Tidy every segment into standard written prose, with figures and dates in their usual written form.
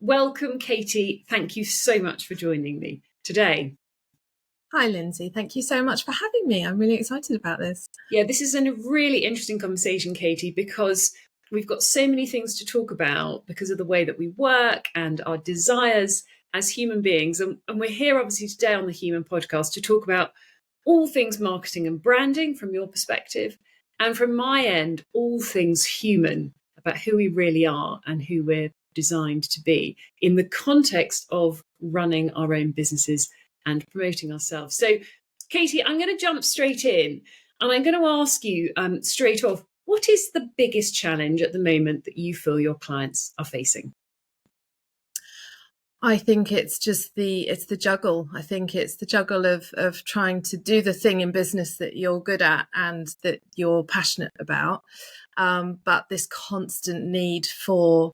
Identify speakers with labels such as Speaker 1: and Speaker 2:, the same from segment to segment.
Speaker 1: welcome, Katie. Thank you so much for joining me today.
Speaker 2: Hi, Lindsay. Thank you so much for having me. I'm really excited about this.
Speaker 1: Yeah, this is a really interesting conversation, Katie, because we've got so many things to talk about because of the way that we work and our desires as human beings. And we're here, obviously, today on the Human Podcast to talk about all things marketing and branding from your perspective. And from my end, all things human, about who we really are and who we're designed to be in the context of running our own businesses and promoting ourselves. So, Katie, I'm going to jump straight in and I'm going to ask you straight off, what is the biggest challenge at the moment that you feel your clients are facing?
Speaker 2: I think it's just the juggle. I think it's the juggle of trying to do the thing in business that you're good at and that you're passionate about, but this constant need for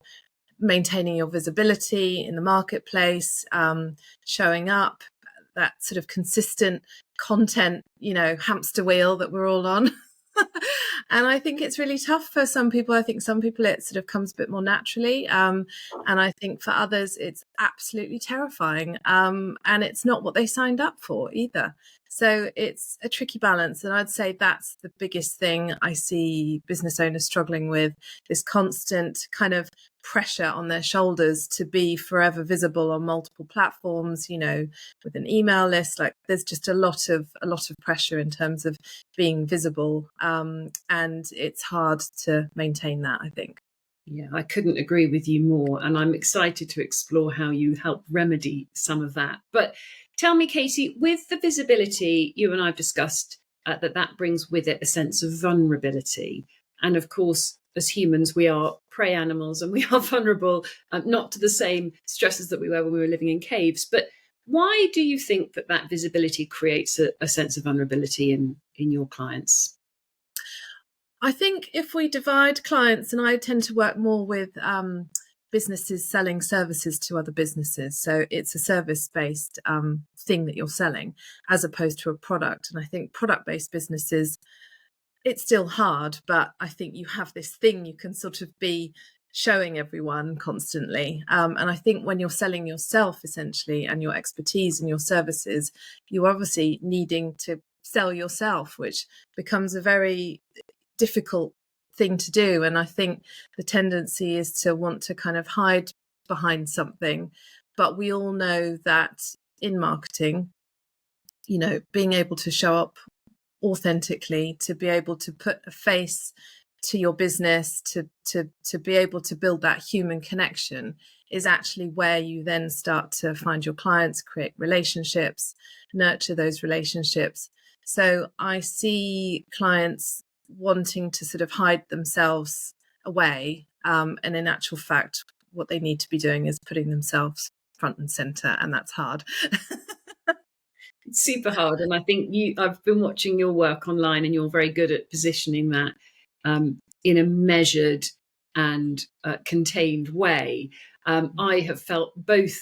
Speaker 2: maintaining your visibility in the marketplace, showing up, that sort of consistent content, hamster wheel that we're all on. And I think it's really tough for some people. I think some people it sort of comes a bit more naturally. And I think for others, it's absolutely terrifying. And it's not what they signed up for either. So it's a tricky balance. And I'd say that's the biggest thing I see business owners struggling with, this constant kind of pressure on their shoulders to be forever visible on multiple platforms, with an email list. Like there's just a lot of pressure in terms of being visible. And it's hard to maintain that, I think.
Speaker 1: Yeah, I couldn't agree with you more. And I'm excited to explore how you help remedy some of that. But tell me, Katie, with the visibility, you and I have discussed that brings with it a sense of vulnerability. And of course, as humans, we are prey animals and we are vulnerable, not to the same stresses that we were when we were living in caves. But why do you think that visibility creates a sense of vulnerability in your clients?
Speaker 2: I think if we divide clients, and I tend to work more with businesses selling services to other businesses. So it's a service-based thing that you're selling as opposed to a product. And I think product-based businesses, it's still hard, but I think you have this thing you can sort of be showing everyone constantly. And I think when you're selling yourself essentially and your expertise and your services, you're obviously needing to sell yourself, which becomes a very difficult thing to do. And I think the tendency is to want to kind of hide behind something. But we all know that in marketing, being able to show up authentically, to be able to put a face to your business, to be able to build that human connection is actually where you then start to find your clients, create relationships, nurture those relationships. So I see clients wanting to sort of hide themselves away. And in actual fact, what they need to be doing is putting themselves front and center, and that's hard.
Speaker 1: It's super hard. And I think I've been watching your work online and you're very good at positioning that in a measured and contained way. I have felt both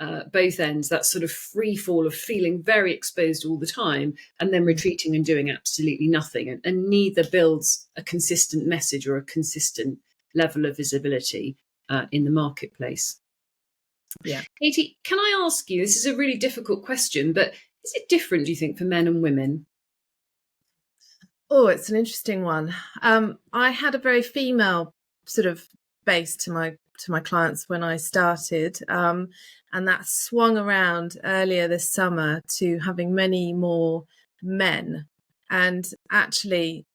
Speaker 1: ends, that sort of free fall of feeling very exposed all the time and then retreating and doing absolutely nothing. And neither builds a consistent message or a consistent level of visibility in the marketplace.
Speaker 2: Yeah.
Speaker 1: Katie, can I ask you, this is a really difficult question, but is it different, do you think, for men and women?
Speaker 2: Oh, it's an interesting one. I had a very female sort of base to my clients when I started, and that swung around earlier this summer to having many more men. And actually,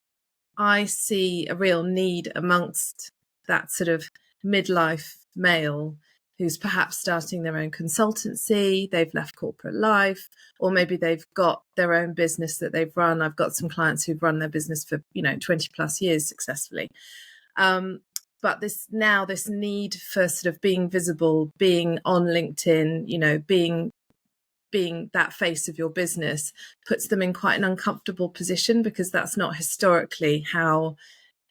Speaker 2: I see a real need amongst that sort of midlife male who's perhaps starting their own consultancy, they've left corporate life, or maybe they've got their own business that they've run. I've got some clients who've run their business for 20 plus years successfully. But this need for sort of being visible, being on LinkedIn, being that face of your business puts them in quite an uncomfortable position because that's not historically how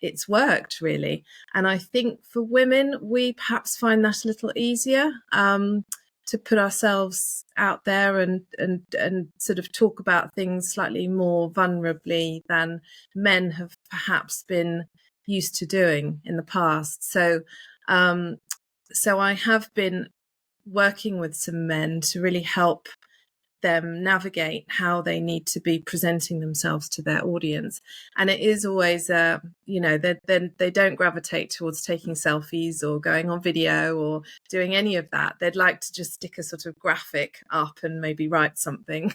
Speaker 2: it's worked, really. And I think for women, we perhaps find that a little easier to put ourselves out there and sort of talk about things slightly more vulnerably than men have perhaps been used to doing in the past. So I have been working with some men to really help them navigate how they need to be presenting themselves to their audience. And it is always, they don't gravitate towards taking selfies or going on video or doing any of that. They'd like to just stick a sort of graphic up and maybe write something.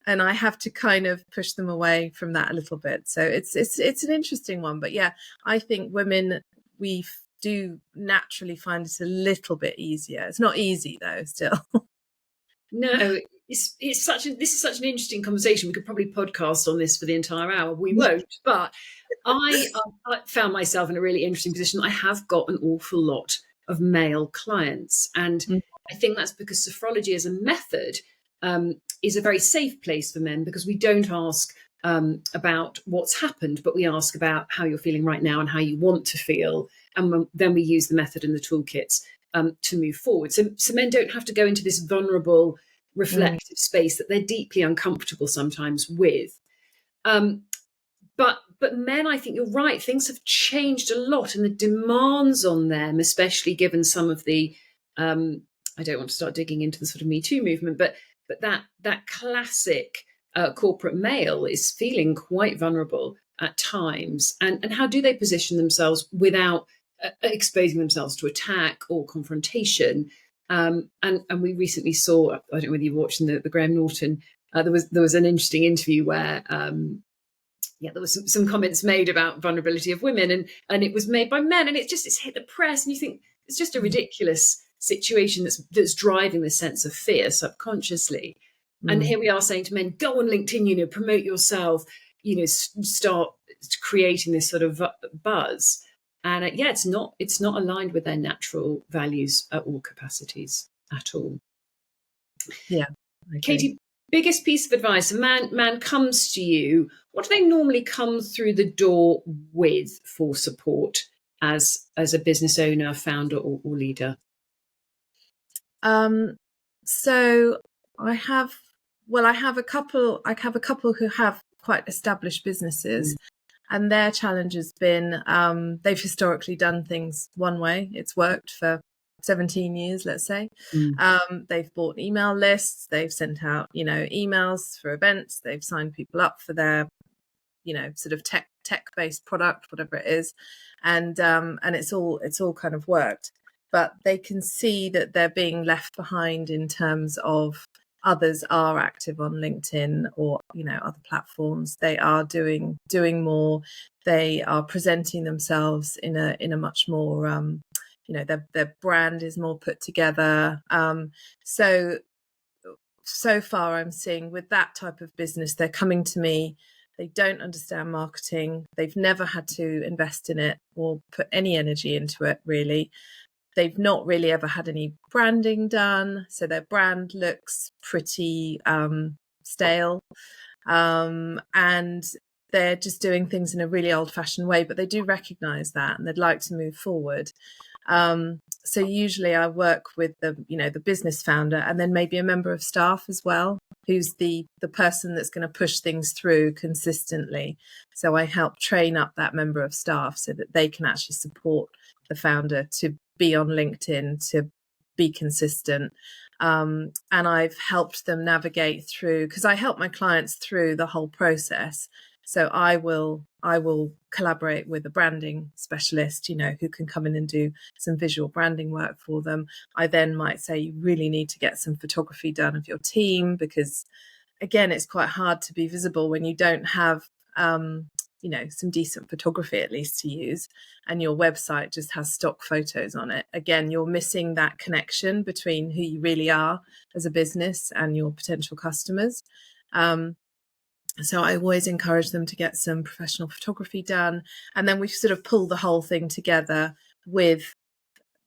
Speaker 2: And I have to kind of push them away from that a little bit. So it's an interesting one. But yeah, I think women, we do naturally find it a little bit easier. It's not easy though, still.
Speaker 1: No, this is such an interesting conversation. We could probably podcast on this for the entire hour. We won't, but I found myself in a really interesting position. I have got an awful lot of male clients, and I think that's because sophrology as a method is a very safe place for men, because we don't ask about what's happened, but we ask about how you're feeling right now and how you want to feel, and then we use the method and the toolkits to move forward. So men don't have to go into this vulnerable, reflective space that they're deeply uncomfortable sometimes with. But men, I think you're right, things have changed a lot, and the demands on them, especially given some of the, I don't want to start digging into the sort of Me Too movement, but that classic corporate male is feeling quite vulnerable at times. And how do they position themselves without exposing themselves to attack or confrontation? And we recently saw, I don't know whether you were watching the Graham Norton, there was an interesting interview where there was some comments made about vulnerability of women, and it was made by men, and it's hit the press, and you think it's just a ridiculous situation that's driving this sense of fear subconsciously. And here we are saying to men, go on LinkedIn, promote yourself, start creating this sort of buzz. And it's not aligned with their natural values at all capacities at all.
Speaker 2: Yeah.
Speaker 1: Katie, biggest piece of advice: a man comes to you, what do they normally come through the door with for support as a business owner, founder, or leader?
Speaker 2: So I have a couple who have quite established businesses. And their challenge has been, they've historically done things one way. It's worked for 17 years, let's say. They've bought email lists. They've sent out, emails for events. They've signed people up for their, sort of tech-based product, whatever it is. And it's all kind of worked. But they can see that they're being left behind in terms of others are active on LinkedIn or, other platforms. They are doing more. They are presenting themselves in a much more, their brand is more put together. So far I'm seeing with that type of business, they're coming to me. They don't understand marketing. They've never had to invest in it or put any energy into it, really. They've not really ever had any branding done, so their brand looks pretty stale, and they're just doing things in a really old-fashioned way, but they do recognize that and they'd like to move forward. So usually I work with the business founder, and then maybe a member of staff as well, who's the person that's going to push things through consistently. So I help train up that member of staff so that they can actually support the founder to be on LinkedIn, to be consistent. And I've helped them navigate through, because I help my clients through the whole process. So I will collaborate with a branding specialist, who can come in and do some visual branding work for them. I then might say, you really need to get some photography done of your team, because again, it's quite hard to be visible when you don't have some decent photography at least to use, and your website just has stock photos on it. Again, you're missing that connection between who you really are as a business and your potential customers. So I always encourage them to get some professional photography done. And then we sort of pull the whole thing together with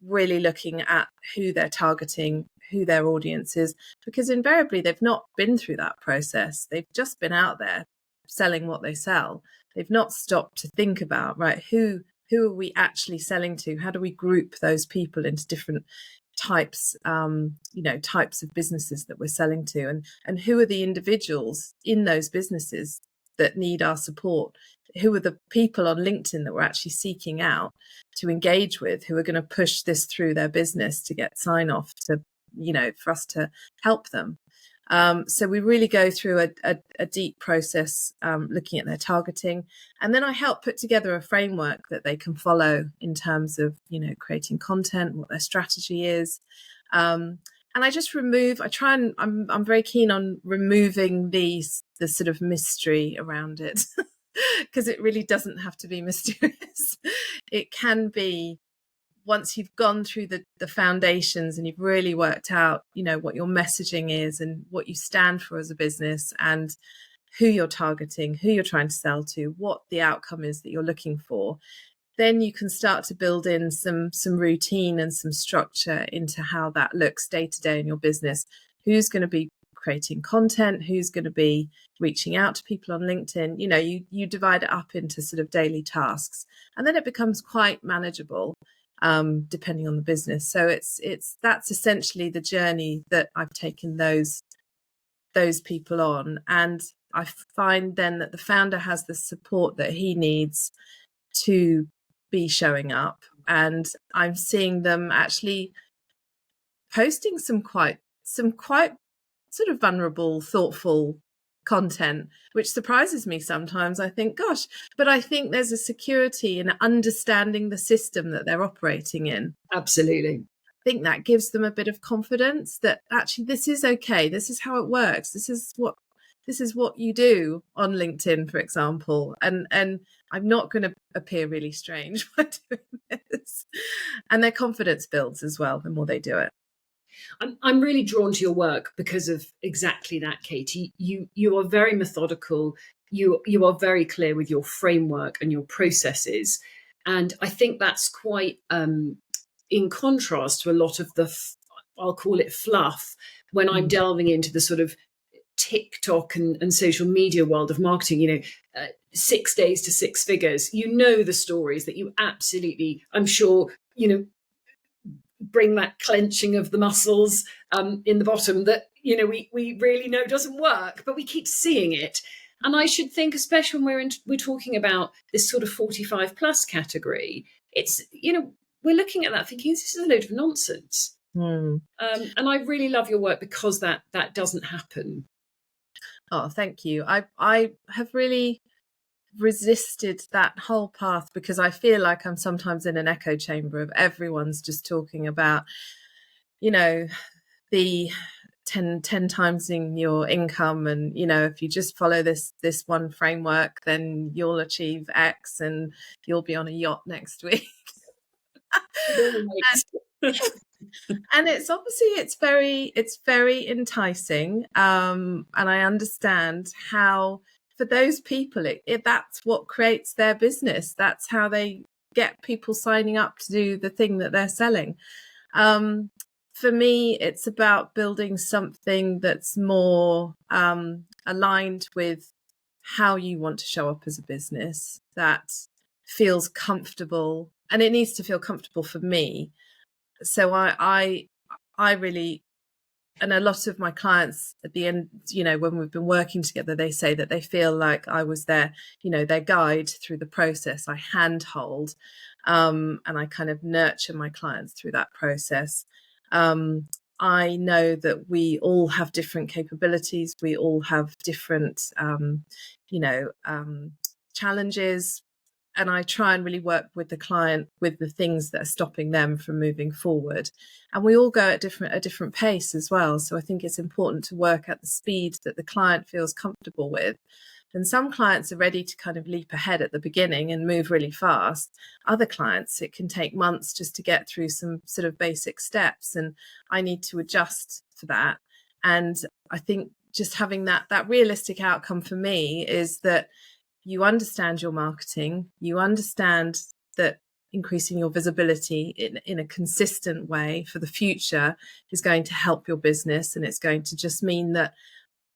Speaker 2: really looking at who they're targeting, who their audience is, because invariably they've not been through that process. They've just been out there selling what they sell. They've not stopped to think about, right, who are we actually selling to? How do we group those people into different types of businesses that we're selling to, and who are the individuals in those businesses that need our support? Who are the people on LinkedIn that we're actually seeking out to engage with, who are going to push this through their business to get sign off to, for us to help them? So we really go through a deep process, looking at their targeting. And then I help put together a framework that they can follow in terms of, creating content, what their strategy is. And I just I'm very keen on removing the sort of mystery around it, because it really doesn't have to be mysterious. It can be, once you've gone through the foundations and you've really worked out, what your messaging is and what you stand for as a business and who you're targeting, who you're trying to sell to, what the outcome is that you're looking for, then you can start to build in some routine and some structure into how that looks day to day in your business. Who's going to be creating content? Who's going to be reaching out to people on LinkedIn? You divide it up into sort of daily tasks, and then it becomes quite manageable, depending on the business. So that's essentially the journey that I've taken those people on. And I find then that the founder has the support that he needs to be showing up, and I'm seeing them actually posting some quite sort of vulnerable, thoughtful content, which surprises me sometimes. I think, gosh, but I think there's a security in understanding the system that they're operating in.
Speaker 1: Absolutely.
Speaker 2: I think that gives them a bit of confidence that actually this is okay. This is how it works. This is what you do on LinkedIn, for example. And I'm not going to appear really strange by doing this. And their confidence builds as well the more they do it.
Speaker 1: I'm really drawn to your work because of exactly that, Katie. You are very methodical. You are very clear with your framework and your processes. And I think that's quite in contrast to a lot of the, I'll call it fluff, when I'm delving into the sort of TikTok and social media world of marketing, 6 days to six figures. The stories that you absolutely, I'm sure, bring that clenching of the muscles in the bottom that, we really know doesn't work, but we keep seeing it. And I should think, especially when we're talking about this sort of 45 plus category, it's, we're looking at that thinking this is a load of nonsense. And I really love your work because that doesn't happen.
Speaker 2: Oh, thank you. I have really resisted that whole path because I feel like I'm sometimes in an echo chamber of everyone's just talking about, the 10 times in your income. And, if you just follow this one framework, then you'll achieve X and you'll be on a yacht next week. And it's obviously it's very enticing, and I understand how for those people that's what creates their business. That's how they get people signing up to do the thing that they're selling. For me, it's about building something that's more aligned with how you want to show up as a business, that feels comfortable, and it needs to feel comfortable for me. So I really, and a lot of my clients at the end, when we've been working together, they say that they feel like I was their guide through the process. I handhold, and I kind of nurture my clients through that process. I know that we all have different capabilities. We all have different, challenges. And I try and really work with the client with the things that are stopping them from moving forward. And we all go at a different pace as well. So I think it's important to work at the speed that the client feels comfortable with. And some clients are ready to kind of leap ahead at the beginning and move really fast. Other clients, it can take months just to get through some sort of basic steps. And I need to adjust for that. And I think just having that realistic outcome for me is that you understand your marketing, you understand that increasing your visibility in a consistent way for the future is going to help your business. And it's going to just mean that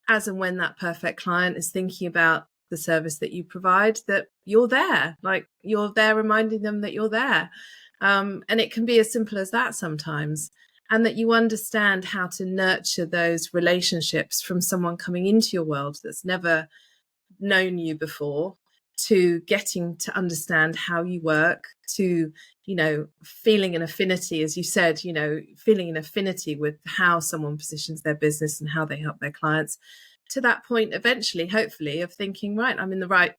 Speaker 2: as and when that perfect client is thinking about the service that you provide, that you're there, like you're there reminding them that you're there. And it can be as simple as that sometimes. And that you understand how to nurture those relationships from someone coming into your world that's never known you before, to getting to understand how you work, to, feeling an affinity, as you said, feeling an affinity with how someone positions their business and how they help their clients, to that point eventually, hopefully, of thinking, right, I'm in the right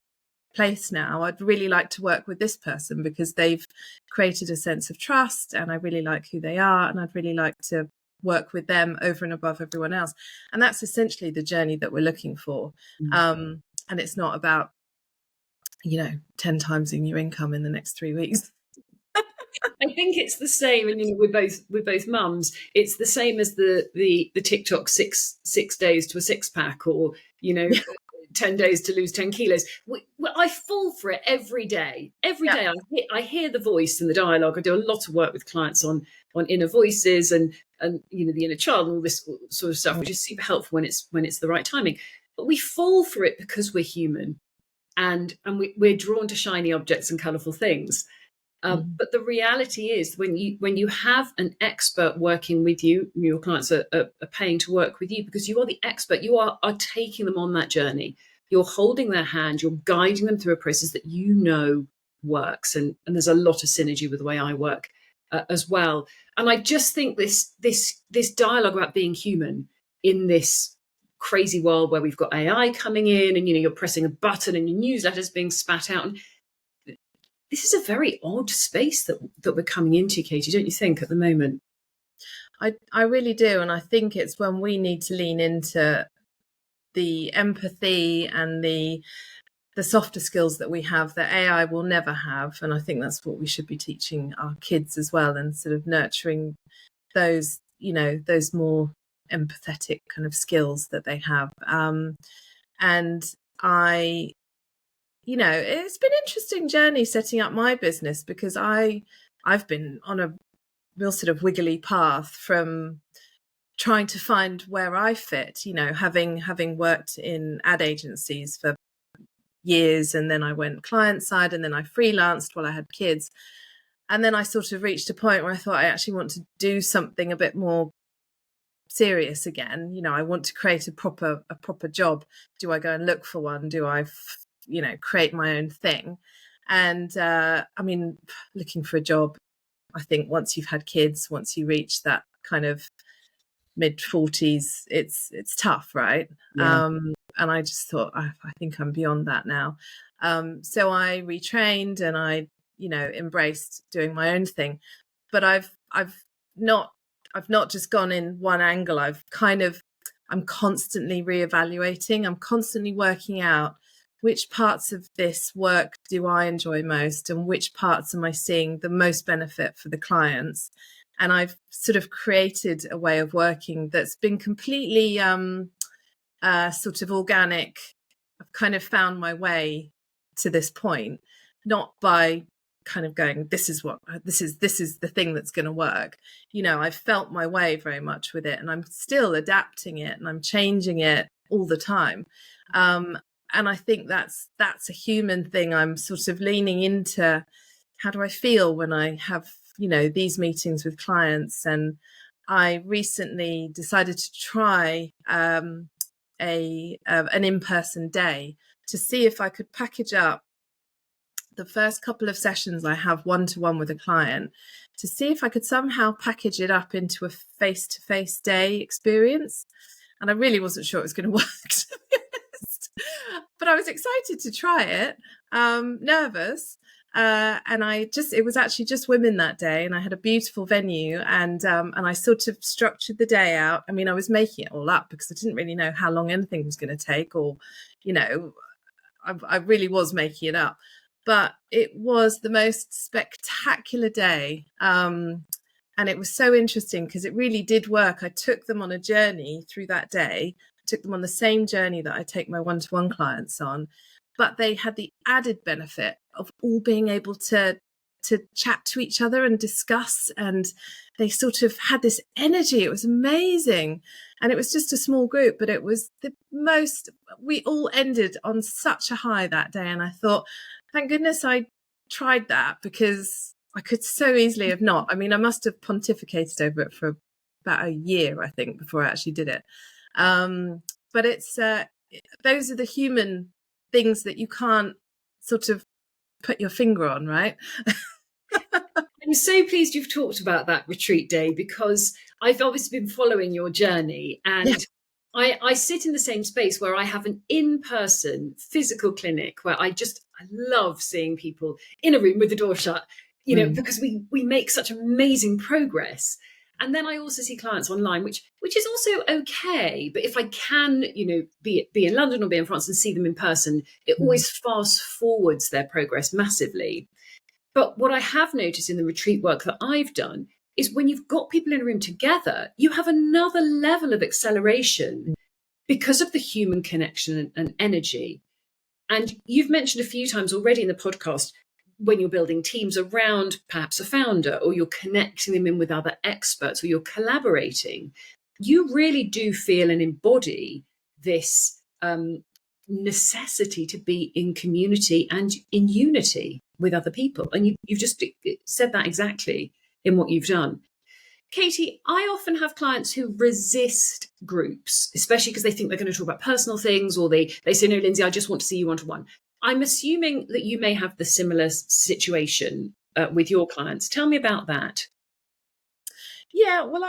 Speaker 2: place now. I'd really like to work with this person because they've created a sense of trust and I really like who they are, and I'd really like to work with them over and above everyone else. And that's essentially the journey that we're looking for. And it's not about 10 times in your income in the next 3 weeks.
Speaker 1: I think it's the same, and we're both mums. It's the same as the TikTok six days to a six pack, or 10 days to lose 10 kilos. I fall for it every day. Every day I hear the voice and the dialogue. I do a lot of work with clients on inner voices and the inner child and all this sort of stuff, which is super helpful when it's the right timing. But we fall for it because we're human, and we're drawn to shiny objects and colourful things. But the reality is, when you have an expert working with you, your clients are paying to work with you because you are the expert. You are taking them on that journey. You're holding their hand. You're guiding them through a process that works. And there's a lot of synergy with the way I work as well. And I just think this dialogue about being human in this crazy world where we've got AI coming in, and you're pressing a button and your newsletter's being spat out. And this is a very odd space that we're coming into, Katie, don't you think, at the moment?
Speaker 2: I really do. And I think it's when we need to lean into the empathy and the softer skills that we have that AI will never have. And I think that's what we should be teaching our kids as well, and sort of nurturing those, those more empathetic kind of skills that they have. And it's been an interesting journey setting up my business, because I've been on a real sort of wiggly path from trying to find where I fit, having worked in ad agencies for years, and then I went client side, and then I freelanced while I had kids. And then I sort of reached a point where I thought I actually want to do something a bit more serious again. I want to create a proper job. Do I go and look for one? Do I create my own thing? And looking for a job, I think once you've had kids, once you reach that kind of mid-40s, it's tough, right?
Speaker 1: Yeah.
Speaker 2: And I just thought, I think I'm beyond that now. So I retrained and I embraced doing my own thing. But I've not just gone in one angle. I'm constantly reevaluating. I'm constantly working out which parts of this work do I enjoy most, and which parts am I seeing the most benefit for the clients. And I've sort of created a way of working that's been completely sort of organic. I've kind of found my way to this point, not by kind of going, this is the thing that's going to work. I've felt my way very much with it, and I'm still adapting it, and I'm changing it all the time. And I think that's a human thing. I'm sort of leaning into, how do I feel when I have, these meetings with clients? And I recently decided to try an in-person day to see if I could package up the first couple of sessions I have one-to-one with a client, to see if I could somehow package it up into a face-to-face day experience. And I really wasn't sure it was going to work, to be honest. But I was excited to try it, nervous. And it was actually just women that day, and I had a beautiful venue, and I sort of structured the day out. I mean, I was making it all up because I didn't really know how long anything was going to take, or, I really was making it up. But it was the most spectacular day. And it was so interesting because it really did work. I took them on a journey through that day, took them on the same journey that I take my one-to-one clients on, but they had the added benefit of all being able to chat to each other and discuss, and they sort of had this energy. It was amazing. And it was just a small group, but it was we all ended on such a high that day. And I thought, thank goodness I tried that, because I could so easily have not. I mean, I must have pontificated over it for about a year, I think, before I actually did it. But it's those are the human things that you can't sort of put your finger on, right?
Speaker 1: I'm so pleased you've talked about that retreat day, because I've obviously been following your journey,
Speaker 2: Yeah.
Speaker 1: and I sit in the same space where I have an in-person physical clinic where I love seeing people in a room with the door shut,
Speaker 2: Mm.
Speaker 1: because we make such amazing progress. And then I also see clients online, which is also okay. But if I can, be in London or be in France and see them in person, it
Speaker 2: Mm.
Speaker 1: always fast forwards their progress massively. But what I have noticed in the retreat work that I've done is when you've got people in a room together, you have another level of acceleration because of the human connection and energy. And you've mentioned a few times already in the podcast, when you're building teams around perhaps a founder, or you're connecting them in with other experts, or you're collaborating, you really do feel and embody this necessity to be in community and in unity with other people. And you've just said that exactly in what you've done. Katie, I often have clients who resist groups, especially because they think they're going to talk about personal things, or they say, no, Lindsay, I just want to see you one to one. I'm assuming that you may have the similar situation with your clients. Tell me about that.
Speaker 2: Yeah, well,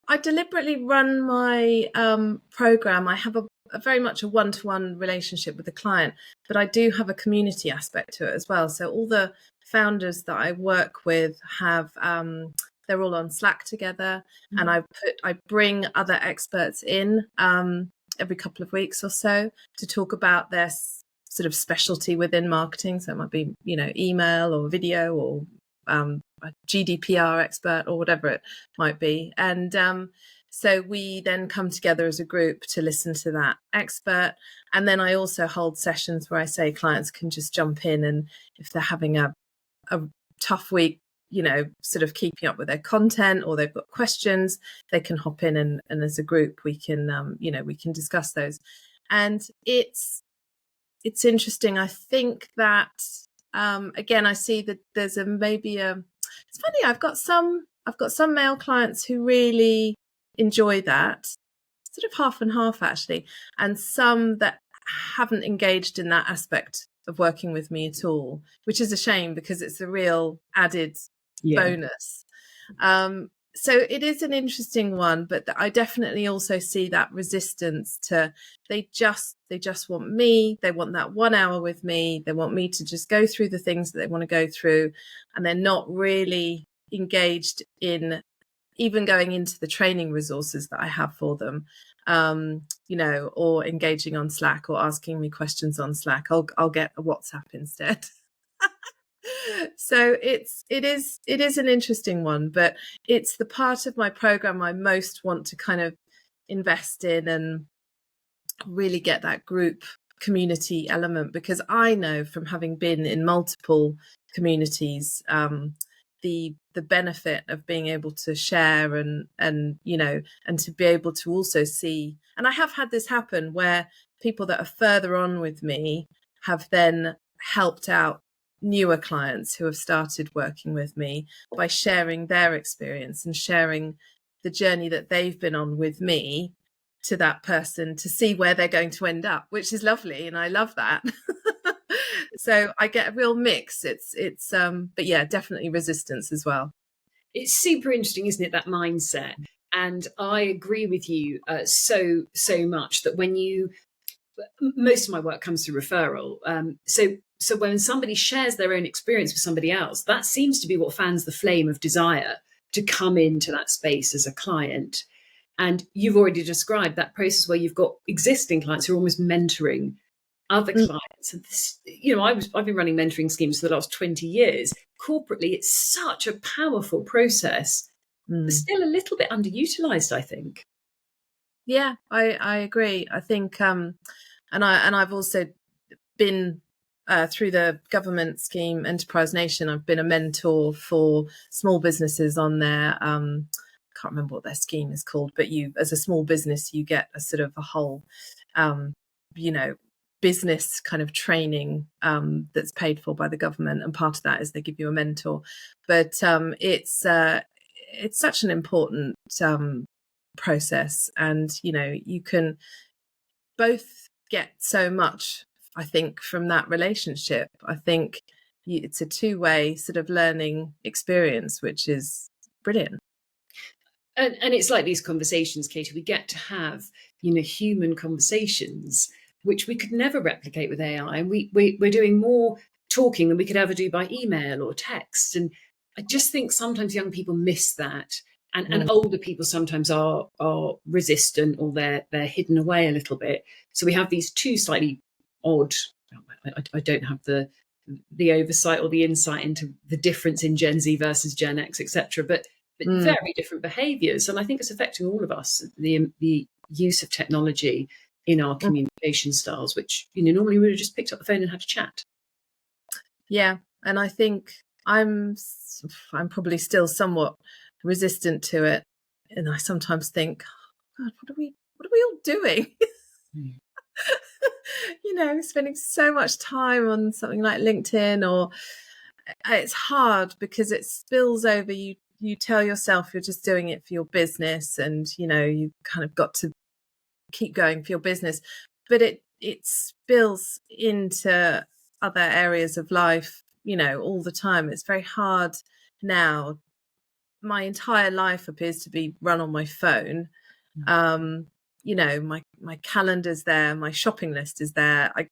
Speaker 2: I deliberately run my program. I have a very much a one-to-one relationship with the client, but I do have a community aspect to it as well. So all the founders that I work with have they're all on Slack together, and I bring other experts in every couple of weeks or so to talk about their sort of specialty within marketing. So it might be, email or video, or a GDPR expert, or whatever it might be. And so we then come together as a group to listen to that expert. And then I also hold sessions where I say clients can just jump in, and if they're having a tough week, sort of keeping up with their content, or they've got questions, they can hop in, and as a group we can we can discuss those. And it's interesting. I think that again, I see that there's it's funny, I've got some male clients who really enjoy that, sort of half and half actually, and some that haven't engaged in that aspect of working with me at all, which is a shame because it's a real added bonus. So it is an interesting one, but I definitely also see that resistance to, they just want me, they want that 1 hour with me, they want me to just go through the things that they want to go through, and they're not really engaged in even going into the training resources that I have for them, or engaging on Slack, or asking me questions on Slack. I'll get a WhatsApp instead. So it is an interesting one, but it's the part of my program I most want to kind of invest in and really get that group community element, because I know from having been in multiple communities, the benefit of being able to share and to be able to also see. And I have had this happen where people that are further on with me have then helped out newer clients who have started working with me by sharing their experience and sharing the journey that they've been on with me to that person, to see where they're going to end up, which is lovely, and I love that. So I get a real mix. It's but yeah, definitely resistance as well.
Speaker 1: It's super interesting, isn't it, that mindset? And I agree with you so much that most of my work comes through referral. So when somebody shares their own experience with somebody else, that seems to be what fans the flame of desire to come into that space as a client. And you've already described that process where you've got existing clients who are almost mentoring other clients. And this, I've been running mentoring schemes for the last 20 years. Corporately, it's such a powerful process, but still a little bit underutilized, I think.
Speaker 2: Yeah, I agree. I think, and I've also been through the government scheme Enterprise Nation. I've been a mentor for small businesses on their can't remember what their scheme is called, but you, as a small business, you get a sort of a whole business kind of training that's paid for by the government, and part of that is they give you a mentor. But it's such an important process, and you can both get so much I think, from that relationship. I think it's a two-way sort of learning experience, which is brilliant.
Speaker 1: And it's like these conversations, Katie, we get to have, human conversations, which we could never replicate with AI. And we're doing more talking than we could ever do by email or text. And I just think sometimes young people miss that. And older people sometimes are resistant, or they're hidden away a little bit. So we have these two slightly odd, I don't have the oversight or the insight into the difference in Gen Z versus Gen X, etc. But very different behaviours, and I think it's affecting all of us. The use of technology in our communication styles, which normally we would have just picked up the phone and had a chat.
Speaker 2: Yeah, and I think I'm probably still somewhat resistant to it, and I sometimes think, oh God, what are we all doing? Spending so much time on something like LinkedIn, or it's hard because it spills over. You tell yourself you're just doing it for your business, and you kind of got to keep going for your business, but it spills into other areas of life all the time. It's very hard now. My entire life appears to be run on my phone. My calendar's there, my shopping list is there. I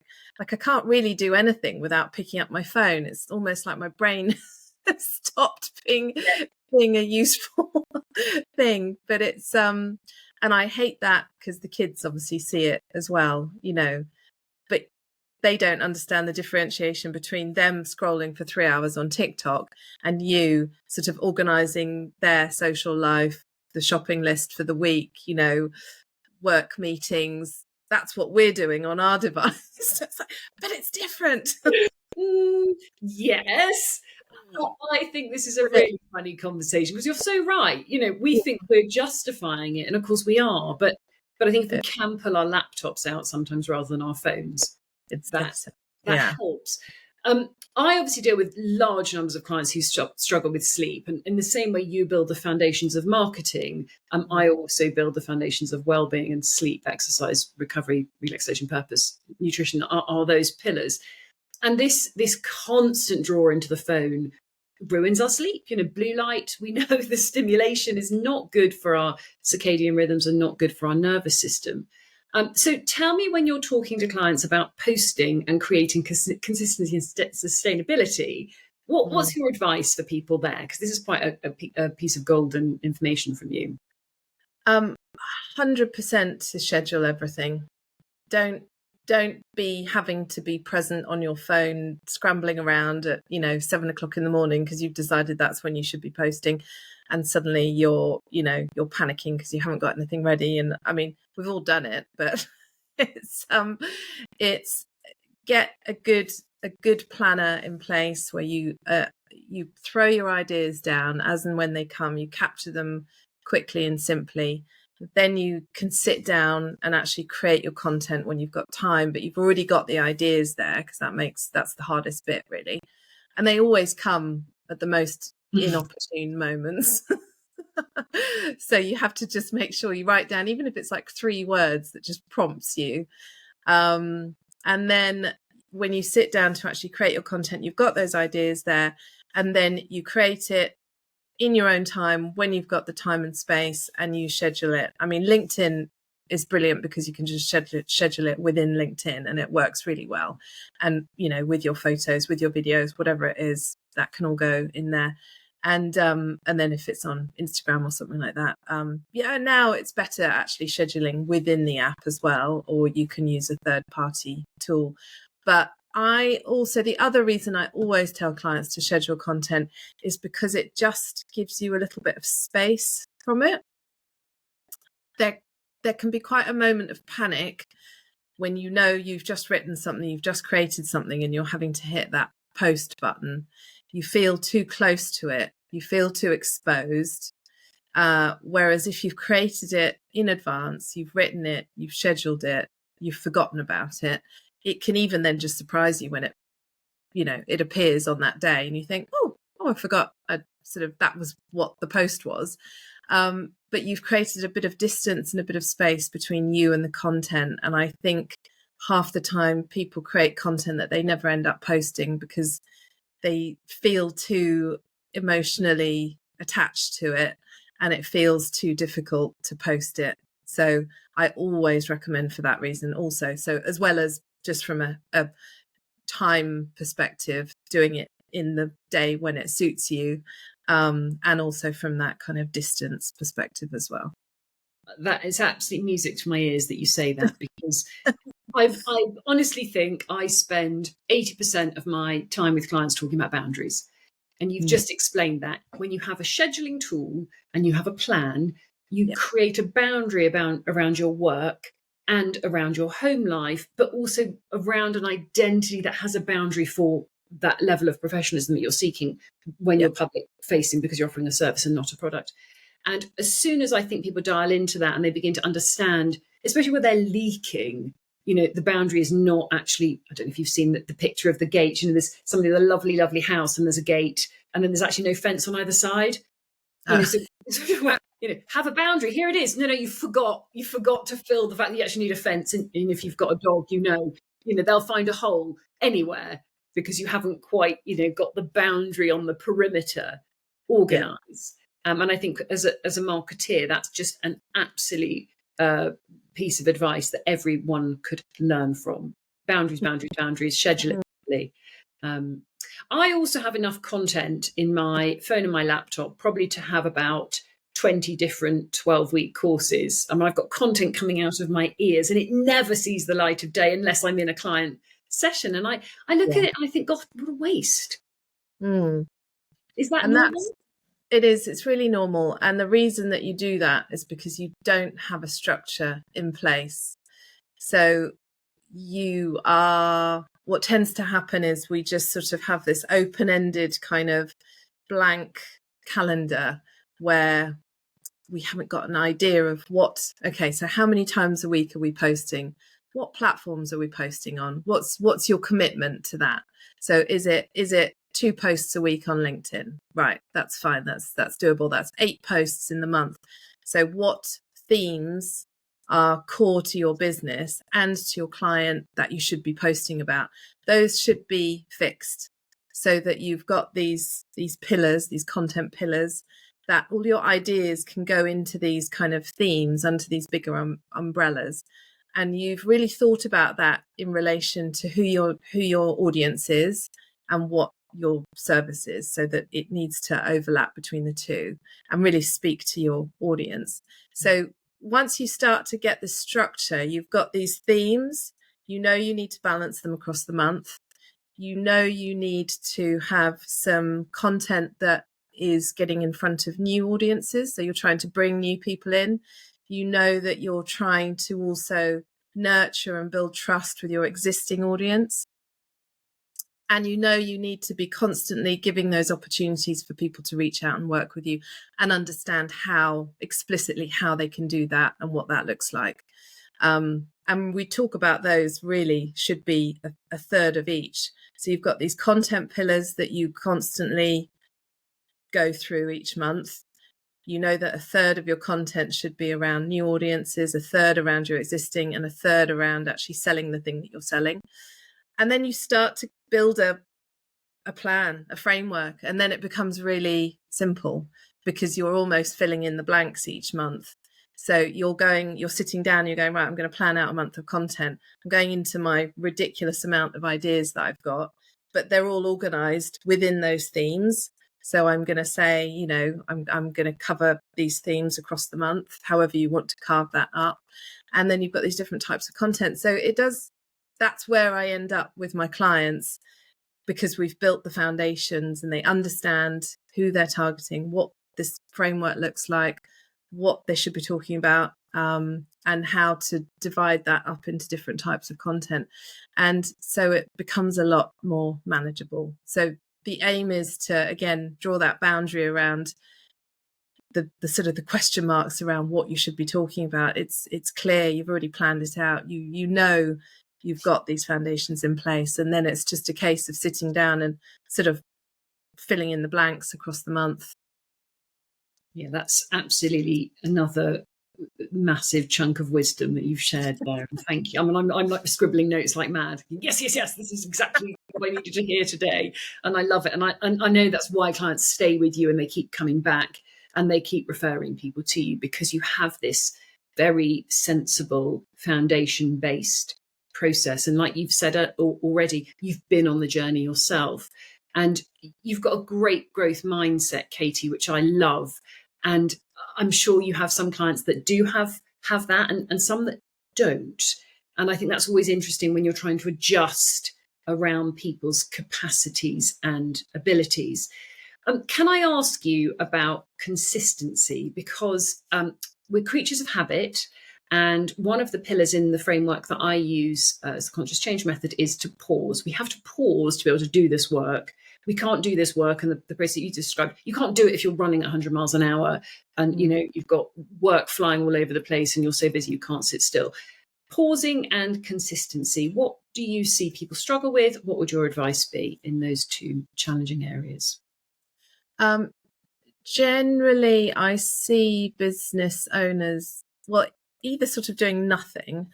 Speaker 2: can't really do anything without picking up my phone. It's almost like my brain has stopped being a useful thing. But it's and I hate that, because the kids obviously see it as well, but they don't understand the differentiation between them scrolling for 3 hours on TikTok and you sort of organizing their social life, the shopping list for the week, work meetings. That's what we're doing on our device. But it's different.
Speaker 1: Yes. I think this is a really funny conversation, because you're so right. We think we're justifying it, and of course we are, but I think if we can pull our laptops out sometimes rather than our phones, that helps. I obviously deal with large numbers of clients who struggle with sleep, and in the same way you build the foundations of marketing, I also build the foundations of well-being, and sleep, exercise, recovery, relaxation, purpose, nutrition are those pillars. And this constant draw into the phone ruins our sleep. Blue light, we know the stimulation is not good for our circadian rhythms and not good for our nervous system. So tell me, when you're talking to clients about posting and creating consistency and sustainability, what's your advice for people there? Because this is quite a piece of golden information from you.
Speaker 2: 100% to schedule everything. Don't be having to be present on your phone, scrambling around at 7 o'clock in the morning because you've decided that's when you should be posting, and suddenly you're panicking because you haven't got anything ready. And I mean, we've all done it, but it's get a good planner in place where you throw your ideas down as and when they come, you capture them quickly and simply. Then you can sit down and actually create your content when you've got time, but you've already got the ideas there, because that's the hardest bit, really. And they always come at the most inopportune moments. So you have to just make sure you write down, even if it's like 3 words that just prompts you. And then when you sit down to actually create your content, you've got those ideas there, and then you create it in your own time when you've got the time and space, and you schedule it. I mean, LinkedIn is brilliant because you can just schedule it within LinkedIn, and it works really well. And, with your photos, with your videos, whatever it is, that can all go in there. And then if it's on Instagram or something like that, now it's better actually scheduling within the app as well, or you can use a third-party tool. But the other reason I always tell clients to schedule content is because it just gives you a little bit of space from it. There can be quite a moment of panic when you've just written something, you've just created something, and you're having to hit that post button. You feel too close to it. You feel too exposed. Whereas if you've created it in advance, you've written it, you've scheduled it, you've forgotten about it, it can even then just surprise you when it appears on that day, and you think, oh, I forgot. That was what the post was. But you've created a bit of distance and a bit of space between you and the content. And I think half the time people create content that they never end up posting because they feel too emotionally attached to it and it feels too difficult to post it. So I always recommend for that reason also. So as well as just from a time perspective, doing it in the day when it suits you, and also from that kind of distance perspective as well.
Speaker 1: That is absolute music to my ears that you say that, because I honestly think I spend 80% of my time with clients talking about boundaries. And you've just explained that when you have a scheduling tool and you have a plan, you create a boundary around your work and around your home life, but also around an identity that has a boundary for that level of professionalism that you're seeking when you're public facing, because you're offering a service and not a product. And as soon as I think people dial into that and they begin to understand, especially where they're leaking, the boundary is not actually, I don't know if you've seen the picture of the gate, there's somebody with a lovely, lovely house and there's a gate and then there's actually no fence on either side. So, have a boundary. Here it is. No, you forgot to fill the fact that you actually need a fence. And if you've got a dog, they'll find a hole anywhere because you haven't quite, got the boundary on the perimeter organized. And I think as a marketeer, that's just an absolute piece of advice that everyone could learn from. Boundaries, schedule it properly. I also have enough content in my phone and my laptop, probably to have about 20 different 12-week courses. I mean, I've got content coming out of my ears and it never sees the light of day unless I'm in a client session. And I look at it and I think, God, what a waste. Is that normal?
Speaker 2: It is. It's really normal. And the reason that you do that is because you don't have a structure in place. So what tends to happen is we just sort of have this open-ended kind of blank calendar where we haven't got an idea of so how many times a week are we posting? What platforms are we posting on? What's your commitment to that? So is it 2 posts a week on LinkedIn? Right, that's fine. That's doable. That's 8 posts in the month. So what themes are core to your business and to your client that you should be posting about? Those should be fixed so that you've got these pillars, these content pillars, that all your ideas can go into these kind of themes under these bigger umbrellas. And you've really thought about that in relation to who your audience is and what your service is, so that it needs to overlap between the two and really speak to your audience. So once you start to get the structure, you've got these themes, you need to balance them across the month. You need to have some content that is getting in front of new audiences. So you're trying to bring new people in. That you're trying to also nurture and build trust with your existing audience. And you need to be constantly giving those opportunities for people to reach out and work with you and understand how they can do that and what that looks like. And we talk about those really should be a third of each. So you've got these content pillars that you constantly go through each month. That a third of your content should be around new audiences, a third around your existing, and a third around actually selling the thing that you're selling. And then you start to build a plan, a framework, and then it becomes really simple because you're almost filling in the blanks each month. So you're sitting down, you're going, right, I'm going to plan out a month of content. I'm going into my ridiculous amount of ideas that I've got, but they're all organized within those themes. So I'm going to say, I'm going to cover these themes across the month, however you want to carve that up. And then you've got these different types of content. So that's where I end up with my clients, because we've built the foundations and they understand who they're targeting, what this framework looks like, what they should be talking about, and how to divide that up into different types of content. And so it becomes a lot more manageable. So the aim is to, again, draw that boundary around the sort of the question marks around what you should be talking about. It's clear, you've already planned it out. You've got these foundations in place, and then it's just a case of sitting down and sort of filling in the blanks across the month.
Speaker 1: Yeah, that's absolutely another massive chunk of wisdom that you've shared there. And thank you. I mean, I'm like scribbling notes like mad. Yes, yes, yes. This is exactly what I needed to hear today, and I love it. And I know that's why clients stay with you and they keep coming back and they keep referring people to you, because you have this very sensible foundation based process. And like you've said already, you've been on the journey yourself, and you've got a great growth mindset, Katie, which I love. And I'm sure you have some clients that do have that, and some that don't. And I think that's always interesting when you're trying to adjust around people's capacities and abilities. Can I ask you about consistency? Because we're creatures of habit. And one of the pillars in the framework that I use as the conscious change method is to pause. We have to pause to be able to do this work. We can't do this work, and the process that you described, you can't do it if you're running at 100 miles an hour and you've got work flying all over the place and you're so busy you can't sit still. Pausing and consistency, what do you see people struggle with? What would your advice be in those two challenging areas?
Speaker 2: Generally, I see business owners, well, either sort of doing nothing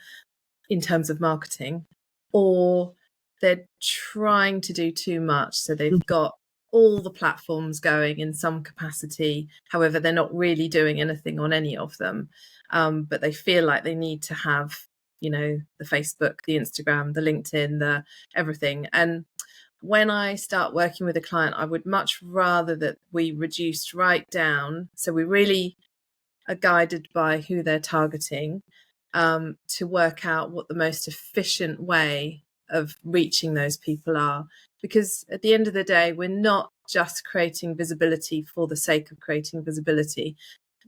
Speaker 2: in terms of marketing, or they're trying to do too much. So they've got all the platforms going in some capacity. However, they're not really doing anything on any of them. But they feel like they need to have, the Facebook, the Instagram, the LinkedIn, the everything. And when I start working with a client, I would much rather that we reduced right down. So we really are guided by who they're targeting, to work out what the most efficient way of reaching those people are. Because at the end of the day, we're not just creating visibility for the sake of creating visibility.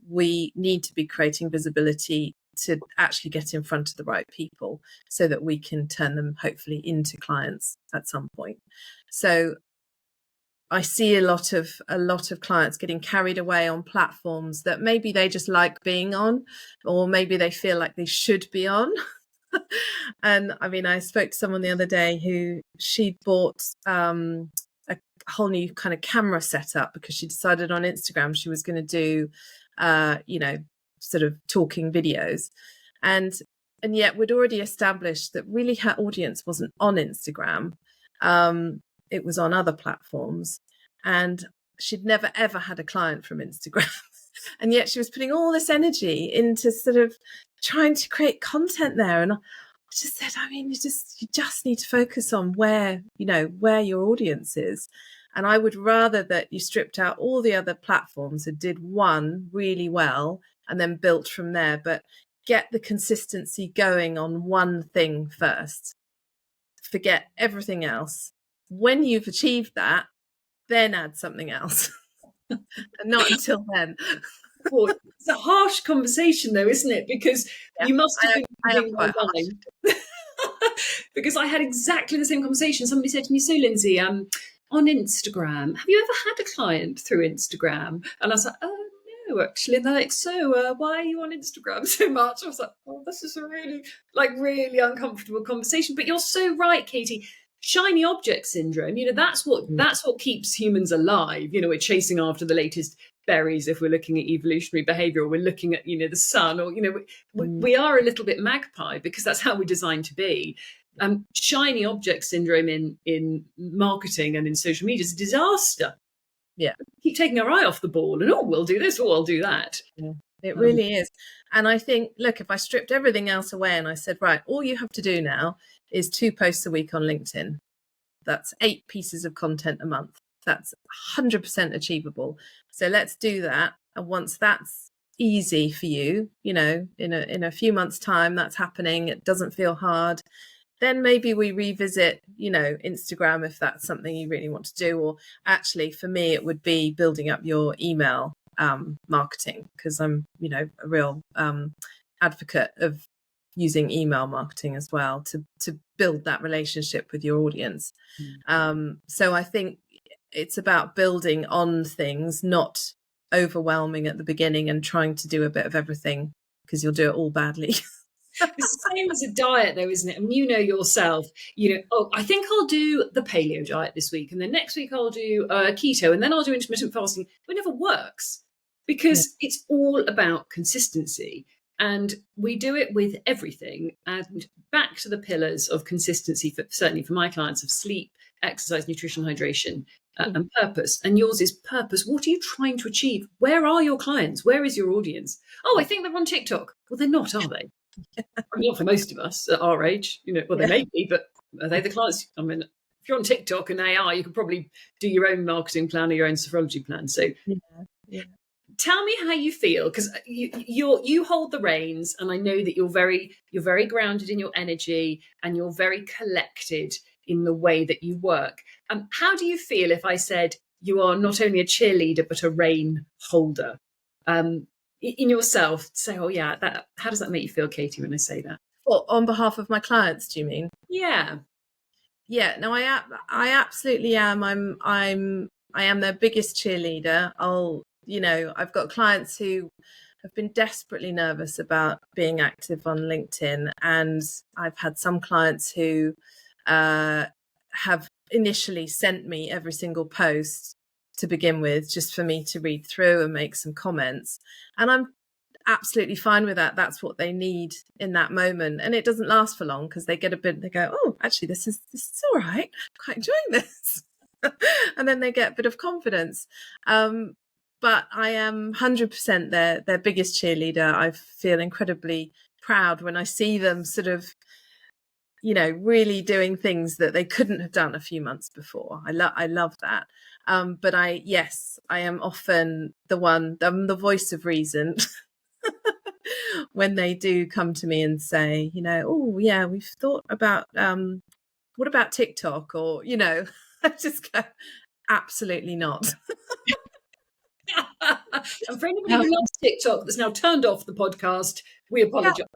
Speaker 2: We need to be creating visibility to actually get in front of the right people so that we can turn them hopefully into clients at some point. So I see a lot of clients getting carried away on platforms that maybe they just like being on, or maybe they feel like they should be on. And I mean, I spoke to someone the other day who she bought a whole new kind of camera setup because she decided on Instagram she was going to do, sort of talking videos, and yet we'd already established that really her audience wasn't on Instagram. It was on other platforms, and she'd never ever had a client from Instagram. And yet she was putting all this energy into sort of trying to create content there. And I just said, I mean, you just need to focus on where your audience is. And I would rather that you stripped out all the other platforms and did one really well and then built from there, but get the consistency going on one thing first. Forget everything else. When you've achieved that, then add something else. And not until then.
Speaker 1: Well, it's a harsh conversation though, isn't it? Because you must have been doing well done. Because I had exactly the same conversation. Somebody said to me, so Lindsay, on Instagram, have you ever had a client through Instagram? And I was like, oh no, actually. And they're like, so why are you on Instagram so much? I was like, oh, this is a really uncomfortable conversation. But you're so right, Katie. Shiny object syndrome, that's what keeps humans alive. We're chasing after the latest berries if we're looking at evolutionary behavior, or we're looking at the sun, or we are a little bit magpie because that's how we're designed to be. Shiny object syndrome in marketing and in social media is a disaster.
Speaker 2: Yeah,
Speaker 1: keep taking our eye off the ball, and we'll do this, or I'll do that.
Speaker 2: Yeah. It really is. And I think, look, if I stripped everything else away and I said, right, all you have to do now is 2 posts a week on LinkedIn. That's 8 pieces of content a month. That's 100% achievable. So let's do that. And once that's easy for you, in a few months' time, that's happening. It doesn't feel hard. Then maybe we revisit, Instagram if that's something you really want to do. Or actually, for me, it would be building up your email marketing, because I'm, a real advocate of using email marketing as well to build that relationship with your audience. So I think it's about building on things, not overwhelming at the beginning and trying to do a bit of everything, because you'll do it all badly.
Speaker 1: It's the same as a diet though, isn't it? I mean, yourself, I think I'll do the paleo diet this week, and then next week I'll do keto, and then I'll do intermittent fasting. It never works, because it's all about consistency. And we do it with everything. And back to the pillars of consistency, certainly for my clients, of sleep, exercise, nutrition, hydration, and purpose. And yours is purpose. What are you trying to achieve? Where are your clients? Where is your audience? Oh, I think they're on TikTok. Well, they're not, are they? I mean, not for most of us at our age, well, they may be, but are they the clients? I mean, if you're on TikTok and AI, you could probably do your own marketing plan or your own sophrology plan. So
Speaker 2: Yeah.
Speaker 1: tell me how you feel, because you hold the reins, and I know that you're very grounded in your energy, and you're very collected in the way that you work. How do you feel if I said you are not only a cheerleader but a rein holder? In yourself, say, oh yeah, that. How does that make you feel, Katie, when I say that?
Speaker 2: Well, on behalf of my clients, do you mean?
Speaker 1: Yeah.
Speaker 2: Yeah, no, I absolutely am. I am their biggest cheerleader. I've got clients who have been desperately nervous about being active on LinkedIn, and I've had some clients who have initially sent me every single post to begin with, just for me to read through and make some comments. And I'm absolutely fine with that. That's what they need in that moment. And it doesn't last for long, because they get they go, oh, actually, this is all right. I'm quite enjoying this. And then they get a bit of confidence. But I am 100% their biggest cheerleader. I feel incredibly proud when I see them sort of, really doing things that they couldn't have done a few months before. I love that. But I am often I'm the voice of reason when they do come to me and say, oh yeah, we've thought about what about TikTok? Or, I just go, absolutely not.
Speaker 1: And for anybody who loves TikTok that's now turned off the podcast, we apologise.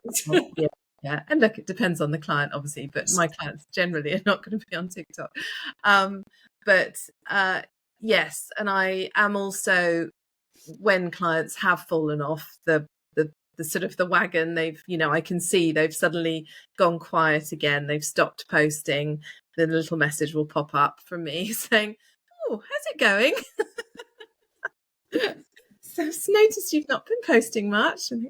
Speaker 2: Yeah. And look, it depends on the client, obviously, but my clients generally are not going to be on TikTok. Yes, and I am also, when clients have fallen off the sort of the wagon, they've, I can see they've suddenly gone quiet again. They've stopped posting. The little message will pop up from me saying, oh, how's it going? So I've noticed you've not been posting much. And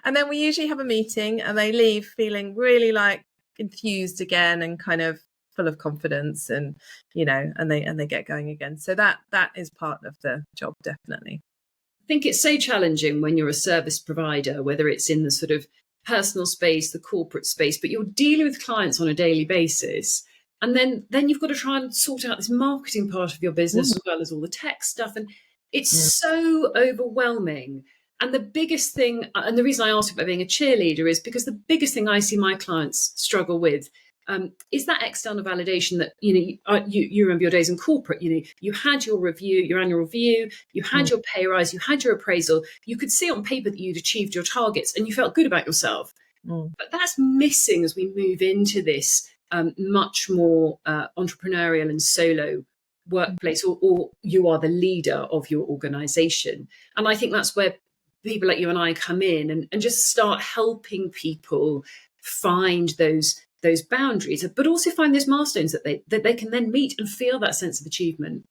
Speaker 2: and then we usually have a meeting, and they leave feeling really like enthused again and kind of full of confidence, and and they get going again. So that is part of the job, definitely.
Speaker 1: I think it's so challenging when you're a service provider, whether it's in the sort of personal space, the corporate space, but you're dealing with clients on a daily basis. And then you've got to try and sort out this marketing part of your business, as well as all the tech stuff. And it's so overwhelming. And the biggest thing, and the reason I asked about being a cheerleader, is because the biggest thing I see my clients struggle with is that external validation that, you remember your days in corporate, you had your review, your annual review, you had your pay rise, you had your appraisal, you could see on paper that you'd achieved your targets and you felt good about yourself. But that's missing as we move into this much more entrepreneurial and solo workplace, or you are the leader of your organization. And I think that's where people like you and I come in and just start helping people find those boundaries, but also find those milestones that they can then meet and feel that sense of achievement.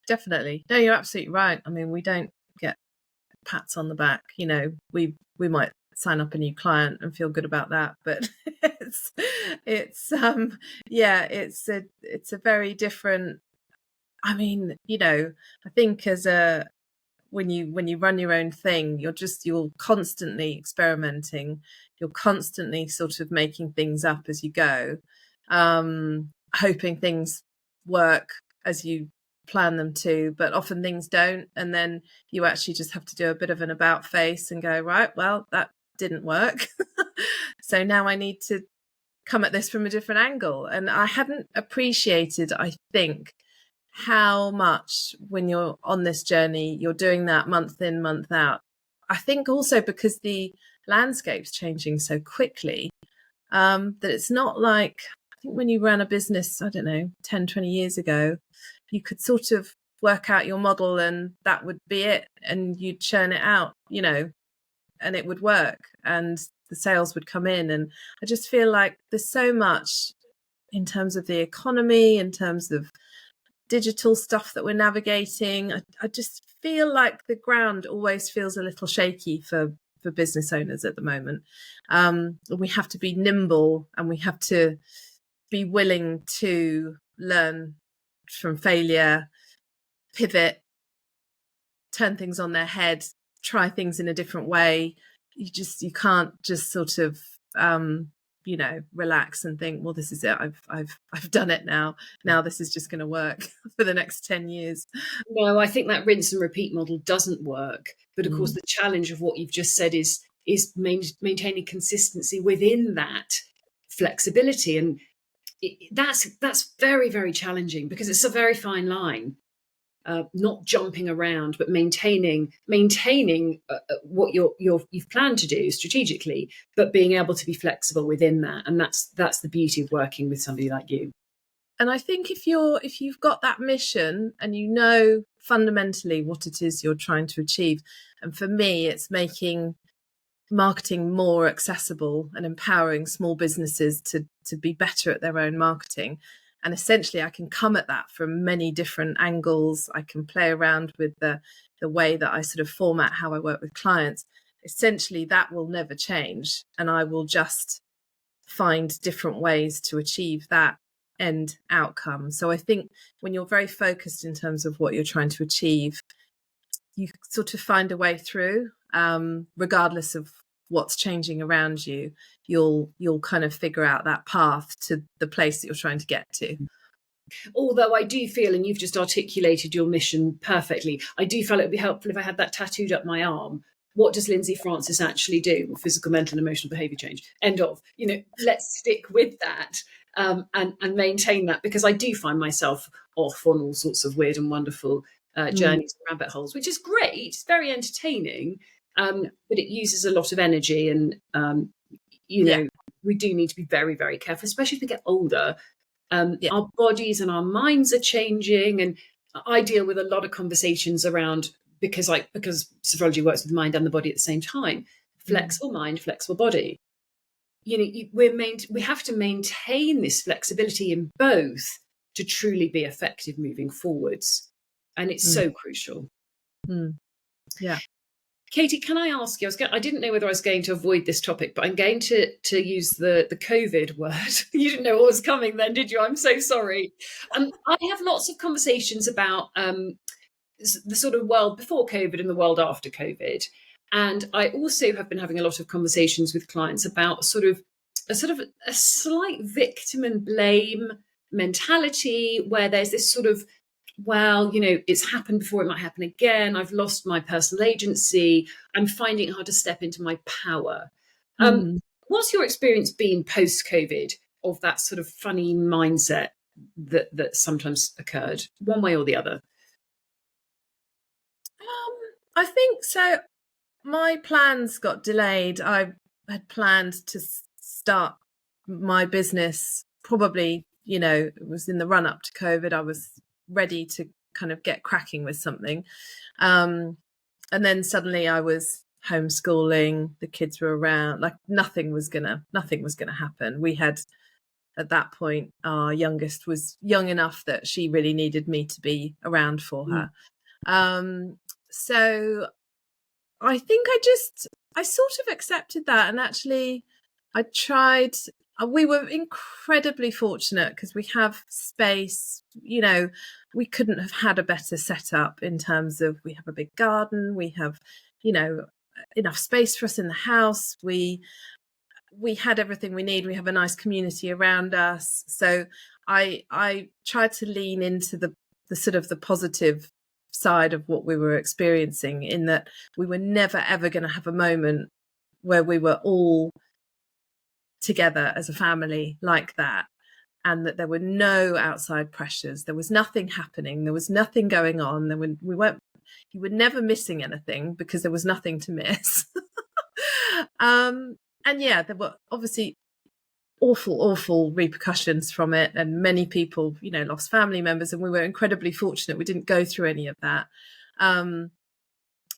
Speaker 2: Definitely. No, you're absolutely right. I mean, we don't get pats on the back. We might sign up a new client and feel good about that, but it's a very different. I mean, I think when you run your own thing, you're constantly experimenting. You're constantly sort of making things up as you go, hoping things work as you plan them to, but often things don't. And then you actually just have to do a bit of an about face and go, right, well, that didn't work. So now I need to come at this from a different angle. And I hadn't appreciated, I think, how much when you're on this journey, you're doing that month in, month out. I think also because the landscape's changing so quickly, that it's not like, I think when you ran a business, I don't know, 10, 20 years ago, you could sort of work out your model and that would be it. And you'd churn it out, and it would work and the sales would come in. And I just feel like there's so much in terms of the economy, in terms of digital stuff that we're navigating. I just feel like the ground always feels a little shaky for business owners at the moment. We have to be nimble, and we have to be willing to learn from failure, pivot, turn things on their head, try things in a different way. You can't just sort of relax and think, well, this is it, I've done it now this is just going to work for the next 10 years.
Speaker 1: No, I think that rinse and repeat model doesn't work. But of course, the challenge of what you've just said is maintaining consistency within that flexibility, and that's very, very challenging, because it's a very fine line. Not jumping around, but maintaining what you've planned to do strategically, but being able to be flexible within that. And that's the beauty of working with somebody like you.
Speaker 2: And I think if you've got that mission and you know fundamentally what it is you're trying to achieve, and for me, it's making marketing more accessible and empowering small businesses to be better at their own marketing. And essentially, I can come at that from many different angles. I can play around with the way that I sort of format how I work with clients. Essentially, that will never change. And I will just find different ways to achieve that end outcome. So I think when you're very focused in terms of what you're trying to achieve, you sort of find a way through, regardless of what's changing around you. You'll kind of figure out that path to the place that you're trying to get to.
Speaker 1: Although I do feel, and you've just articulated your mission perfectly, I do feel it would be helpful if I had that tattooed up my arm. What does Lindsay Francis actually do? Well, physical, mental, and emotional behaviour change. End of. Let's stick with that, and maintain that, because I do find myself off on all sorts of weird and wonderful journeys and rabbit holes, which is great. It's very entertaining, but it uses a lot of energy, and we do need to be very, very careful, especially as we get older. Our bodies and our minds are changing, and I deal with a lot of conversations around, because sophrology works with the mind and the body at the same time. Flexible mind, flexible body. We have to maintain this flexibility in both to truly be effective moving forwards, and it's so crucial.
Speaker 2: Yeah.
Speaker 1: Katie, can I ask you? I didn't know whether I was going to avoid this topic, but I'm going to use the COVID word. You didn't know what was coming then, did you? I'm so sorry. I have lots of conversations about the sort of world before COVID and the world after COVID. And I also have been having a lot of conversations with clients about a slight victim and blame mentality, where there's this sort of, well, it's happened before, it might happen again. I've lost my personal agency. I'm finding it hard to step into my power. What's your experience been post-COVID of that sort of funny mindset that sometimes occurred, one way or the other?
Speaker 2: I think so. My plans got delayed. I had planned to start my business probably, it was in the run up to COVID. I was ready to kind of get cracking with something. And then suddenly I was homeschooling, the kids were around, like nothing was gonna happen. We had, at that point, our youngest was young enough that she really needed me to be around for her. So I think I sort of accepted that, and actually I tried. We were incredibly fortunate because we have space. We couldn't have had a better setup in terms of, we have a big garden, we have, enough space for us in the house. We had everything we need. We have a nice community around us. So I tried to lean into the sort of the positive side of what we were experiencing, in that we were never ever going to have a moment where we were all together as a family like that, and that there were no outside pressures. There was nothing happening. There was nothing going on. You were never missing anything because there was nothing to miss. And there were obviously awful repercussions from it, and many people, lost family members, and we were incredibly fortunate we didn't go through any of that.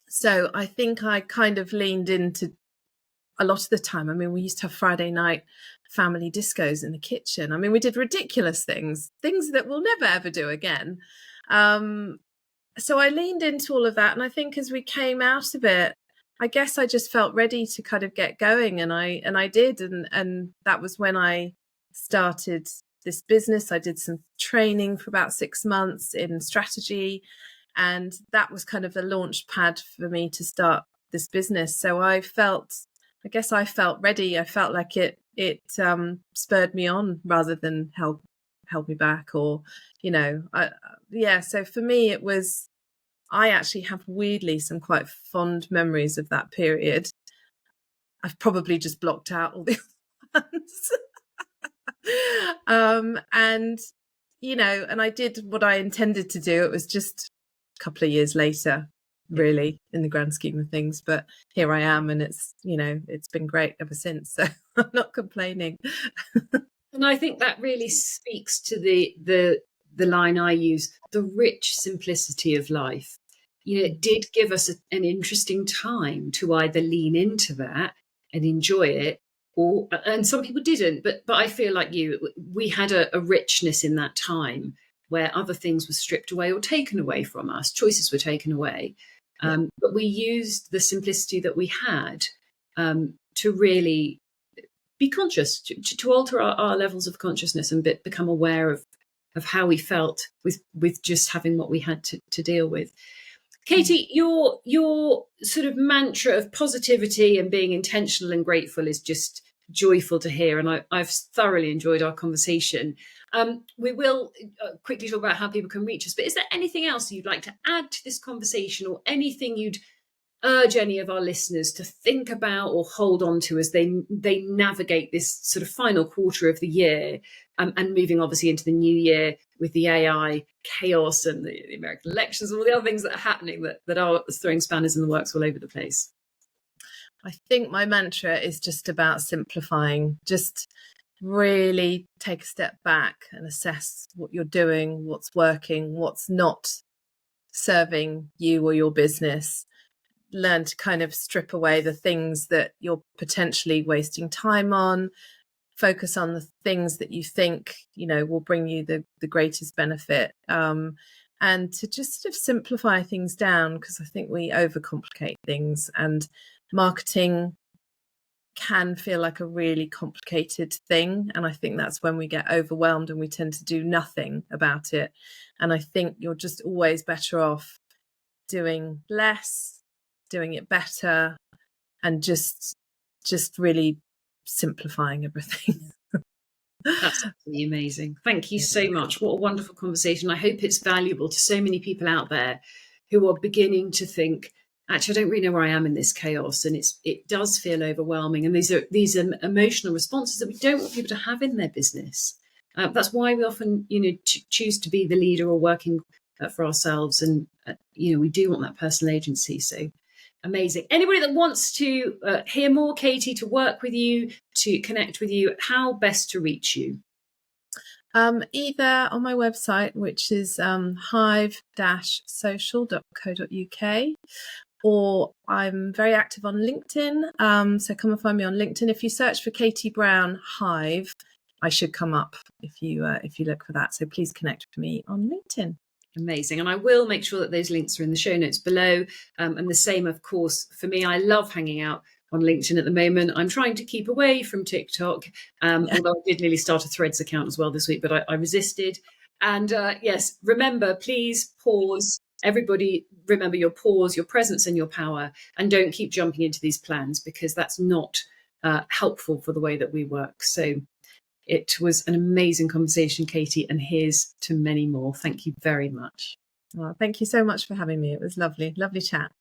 Speaker 2: So I think I kind of leaned into, a lot of the time, I mean, we used to have Friday night family discos in the kitchen. I mean, we did ridiculous things that we'll never ever do again. So I leaned into all of that, and I think as we came out of it, I guess I just felt ready to kind of get going, and I did, and that was when I started this business. I did some training for about 6 months in strategy, and that was kind of the launch pad for me to start this business. So I felt ready. I felt like it spurred me on rather than held me back, or so for me it was, I actually have weirdly some quite fond memories of that period. I've probably just blocked out all the other ones. And I did what I intended to do. It was just a couple of years later, really, in the grand scheme of things, but here I am, and it's been great ever since, so I'm not complaining.
Speaker 1: And I think that really speaks to the line I use, the rich simplicity of life. It did give us an interesting time to either lean into that and enjoy it, and some people didn't, but I feel like we had a richness in that time where other things were stripped away or taken away from us, choices were taken away. But we used the simplicity that we had to really be conscious, to alter our levels of consciousness and become aware of how we felt with just having what we had to deal with. Katie, your sort of mantra of positivity and being intentional and grateful is just joyful to hear, and I've thoroughly enjoyed our conversation. We will quickly talk about how people can reach us, but is there anything else you'd like to add to this conversation, or anything you'd urge any of our listeners to think about or hold on to as they navigate this sort of final quarter of the year, and moving obviously into the new year with the AI chaos and the American elections and all the other things that are happening that are throwing spanners in the works all over the place?
Speaker 2: I think my mantra is just about simplifying. Just really take a step back and assess what you're doing, what's working, what's not serving you or your business. Learn to kind of strip away the things that you're potentially wasting time on. Focus on the things that you think, will bring you the greatest benefit. And to just sort of simplify things down, because I think we overcomplicate things, and marketing can feel like a really complicated thing. And I think that's when we get overwhelmed and we tend to do nothing about it. And I think you're just always better off doing less, doing it better, and just really simplifying everything.
Speaker 1: That's absolutely amazing. Thank you so much. What a wonderful conversation. I hope it's valuable to so many people out there who are beginning to think, actually, I don't really know where I am in this chaos, and it does feel overwhelming. And these are emotional responses that we don't want people to have in their business. That's why we often, choose to be the leader or working for ourselves, and we do want that personal agency. So amazing. Anybody that wants to hear more, Katie, to work with you, to connect with you, how best to reach you?
Speaker 2: Either on my website, which is hive-social.co.uk, or I'm very active on LinkedIn. So come and find me on LinkedIn. If you search for Katie Brown Hive, I should come up if you look for that. So please connect with me on LinkedIn.
Speaker 1: Amazing. And I will make sure that those links are in the show notes below. And the same, of course, for me. I love hanging out on LinkedIn at the moment. I'm trying to keep away from TikTok, although I did nearly start a Threads account as well this week, but I resisted. And yes, remember, please pause. Everybody, remember your pause, your presence and your power, and don't keep jumping into these plans, because that's not helpful for the way that we work. So it was an amazing conversation, Katie, and here's to many more. Thank you very much.
Speaker 2: Well, thank you so much for having me. It was lovely, lovely chat.